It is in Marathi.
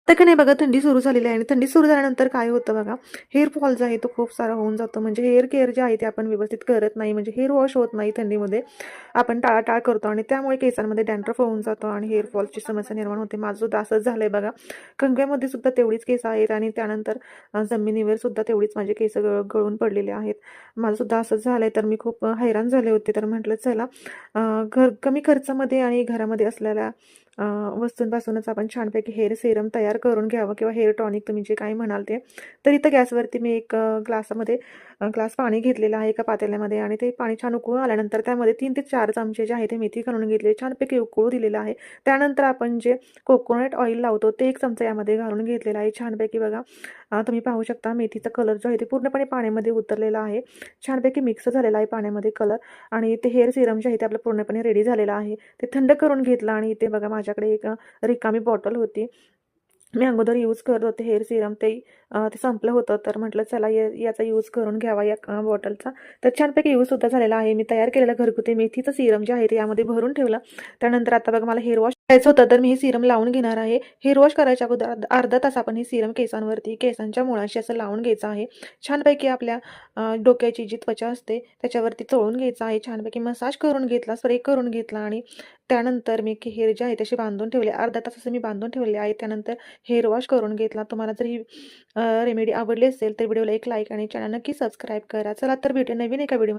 तर का नाही बघा, थंडी सुरू झालेली आहे आणि थंडी सुरू झाल्यानंतर काय होतं बघा, हेअर फॉल जो आहे तो खूप सारा होऊन जातो. म्हणजे हेअर केअर जे आहे ते आपण व्यवस्थित करत नाही, म्हणजे हेअर वॉश होत नाही थंडीमध्ये. आपण टाळाटाळ करतो आणि त्यामुळे केसांमध्ये डॅन्ड्रफ होऊन जातो आणि हेअर फॉलची समस्या निर्माण होते. माझं सुद्धा असंच झालंय बघा. कंगव्यामध्ये सुद्धा तेवढीच केस आहेत आणि त्यानंतर जमिनीवर सुद्धा तेवढीच माझे केस गळून पडलेले आहेत. माझं सुद्धा असंच झालंय. तर मी खूप हैराण झाले होते. तर म्हटलं चला कमी खर्चामध्ये आणि घरामध्ये असलेल्या वस्तूंपासूनच आपण छानपैकी हेअर सेरम तयार करून घ्यावं किंवा हेअर टॉनिक तुम्ही जे काही म्हणाल ते. तर इथं गॅसवरती मी एक ग्लासामध्ये ग्लास पाणी घेतलेलं आहे एका पातेल्यामध्ये आणि ते पाणी छान उकळून आल्यानंतर त्यामध्ये 3 ते 4 चमचे जे आहे ते मेथी घालून घेतले. छानपैकी उकळू दिलेलं आहे. त्यानंतर आपण जे कोकोनट ऑइल लावतो ते 1 चमचा यामध्ये घालून घेतलेला आहे. छानपैकी बघा तुम्ही पाहू शकता मेथीचा कलर जो आहे ते पूर्णपणे पाण्यामध्ये उतरलेला आहे. छानपैकी मिक्स झालेला आहे पाण्यामध्ये कलर आणि ते हेअर सिरम जे आहे ते आपलं पूर्णपणे रेडी झालेलं आहे. ते थंड करून घेतलं आणि इथे बघा माझ्याकडे एक रिकामी बॉटल होती. मी अगोदर यूज करत होते हेअर सिरम ते संपलं होतं. तर म्हटलं चला याचा यूज करून घ्यावा या बॉटलचा. तर छानपैकी यूजसुद्धा झालेला आहे. मी तयार केलेलं घरगुती मेथीचं सिरम जे आहे ते यामध्ये भरून ठेवलं. त्यानंतर आता बघा मला हेअर वॉश करायचं होतं, तर मी हे सिरम लावून घेणार आहे. हेअर वॉश करायच्या अगोदर अर्धा तास आपण हे सिरम केसांवरती, केसांच्या मुळाशी असं लावून घ्यायचं आहे. छानपैकी आपल्या डोक्याची जी त्वचा असते त्याच्यावरती चोळून घ्यायचं आहे. छानपैकी मसाज करून घेतला, स्प्रे करून घेतला आणि त्यानंतर मी हेअर जे आहे तसे बांधून ठेवले. अर्धा तास असं मी बांधून ठेवले आहे. त्यानंतर हेअर वॉश करून घेतला. तुम्हाला जर ही रेमेडी आवडली असेल तर व्हिडिओला एक लाईक आणि चॅनल नक्की सबस्क्राईब करा. चला तर भेटूया नवीन एका व्हिडिओ